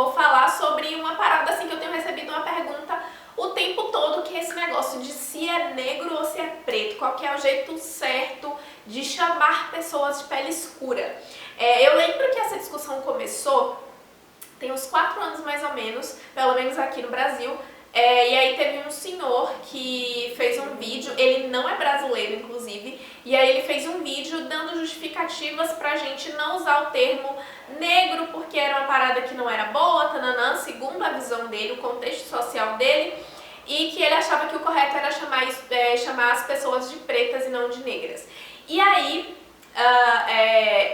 vou falar sobre uma parada assim que eu tenho recebido uma pergunta o tempo todo, que é esse negócio de se é negro ou se é preto, qual que é o jeito certo de chamar pessoas de pele escura. Eu lembro que essa discussão começou tem uns 4 anos mais ou menos, pelo menos aqui no Brasil. E aí teve um senhor que fez um vídeo, ele não é brasileiro inclusive, e aí ele fez um vídeo dando justificativas pra gente não usar o termo negro porque era uma parada que não era boa, tananã, segundo a visão dele, o contexto social dele, e que ele achava que o correto era chamar as pessoas de pretas e não de negras. E aí,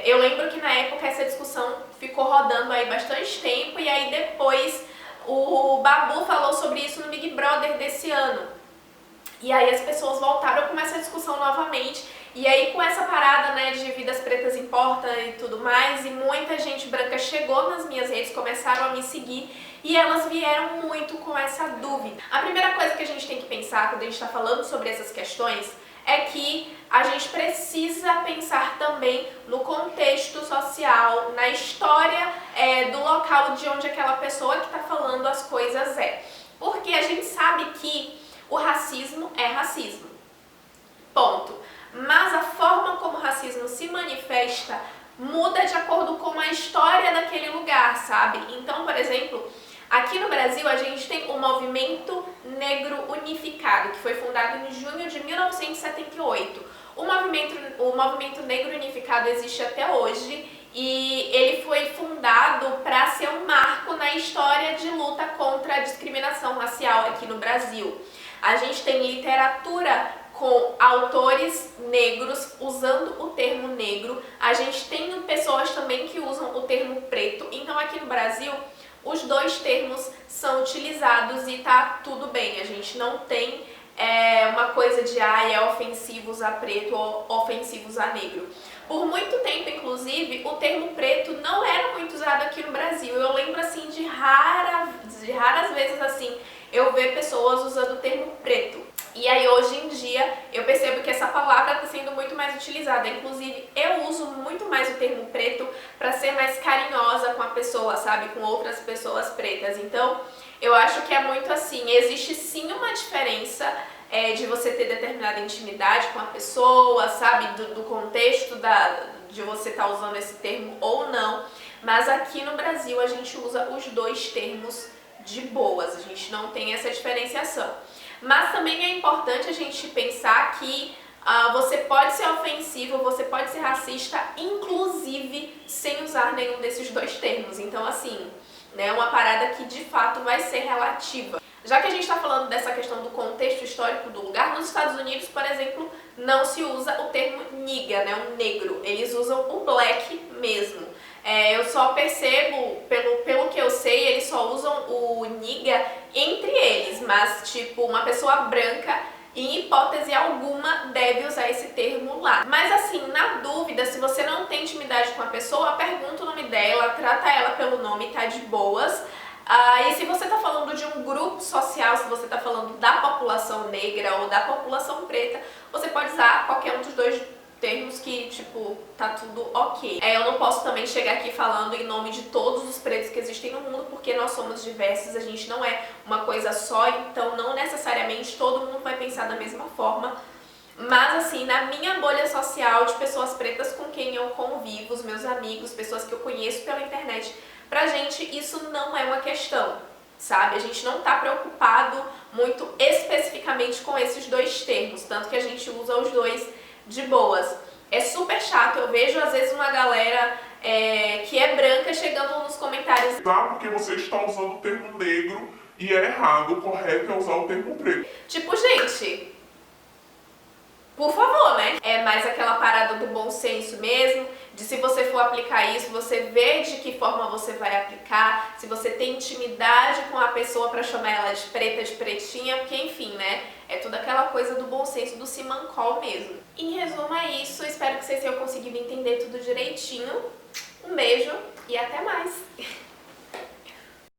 eu lembro que na época essa discussão ficou rodando aí bastante tempo, e aí depois o Babu falou sobre isso no Big Brother desse ano. E aí as pessoas voltaram com essa discussão novamente. E aí com essa parada, né, de vidas pretas importa e tudo mais, e muita gente branca chegou nas minhas redes, começaram a me seguir, e elas vieram muito com essa dúvida. A primeira coisa que a gente tem que pensar quando a gente está falando sobre essas questões é que a gente precisa pensar também no contexto social, na história do local de onde aquela pessoa que está falando as coisas é. Porque a gente sabe que o racismo é racismo. Ponto. Mas a forma como o racismo se manifesta muda de acordo com a história daquele lugar, sabe? Então, por exemplo, aqui no Brasil a gente tem o Movimento Negro Unificado, que foi fundado em junho de 1978. O Movimento Negro Unificado existe até hoje e ele foi fundado para ser um marco na história de luta contra a discriminação racial aqui no Brasil. A gente tem literatura com autores negros usando o termo negro, a gente tem pessoas também que usam o termo preto, então aqui no Brasil os dois termos são utilizados e tá tudo bem, a gente não tem uma coisa de é ofensivo usar preto ou ofensivo usar negro. Por muito tempo, inclusive, o termo preto não era muito usado aqui no Brasil. Eu lembro assim de raras vezes assim eu ver pessoas usando o termo preto. E aí hoje em dia eu percebo que essa palavra está sendo muito mais utilizada. Inclusive eu uso muito mais o termo preto para ser mais carinhosa com a pessoa, sabe? Com outras pessoas pretas. Então eu acho que é muito assim, existe sim uma diferença de você ter determinada intimidade com a pessoa, sabe? Do contexto de você estar usando esse termo ou não. Mas aqui no Brasil a gente usa os dois termos de boas, a gente não tem essa diferenciação. Mas também é importante a gente pensar que você pode ser ofensivo, você pode ser racista, inclusive sem usar nenhum desses dois termos. Então assim, né, uma parada que de fato vai ser relativa. Já que a gente está falando dessa questão do contexto histórico do lugar, nos Estados Unidos, por exemplo, não se usa o termo nigga, né, o negro, eles usam o black mesmo. Eu só percebo, pelo que eu sei, eles só usam o nigga entre eles, mas tipo, uma pessoa branca, em hipótese alguma, deve usar esse termo lá. Mas assim, na dúvida, se você não tem intimidade com a pessoa, pergunta o nome dela, trata ela pelo nome, tá de boas. E se você está falando de um grupo social, se você está falando da população negra ou da população preta, você pode usar qualquer um dos dois termos que, tipo, tá tudo ok. Eu não posso também chegar aqui falando em nome de todos os pretos que existem no mundo, porque nós somos diversos, a gente não é uma coisa só, então não necessariamente todo mundo vai pensar da mesma forma. Mas assim, na minha bolha social de pessoas pretas com quem eu convivo, os meus amigos, pessoas que eu conheço pela internet, pra gente isso não é uma questão, sabe? A gente não tá preocupado muito especificamente com esses dois termos, tanto que a gente usa os dois de boas. É super chato, eu vejo às vezes uma galera que é branca chegando nos comentários: tá, porque você está usando o termo negro e é errado, o correto é usar o termo preto. Tipo, gente, por favor, né? É mais aquela parada do bom senso mesmo, de se você for aplicar isso, você vê de que forma você vai aplicar, se você tem intimidade com a pessoa pra chamar ela de preta, de pretinha, porque enfim, né? É tudo aquela coisa do bom senso, do simancol mesmo. Em resumo é isso, espero que vocês tenham conseguido entender tudo direitinho. Um beijo e até mais!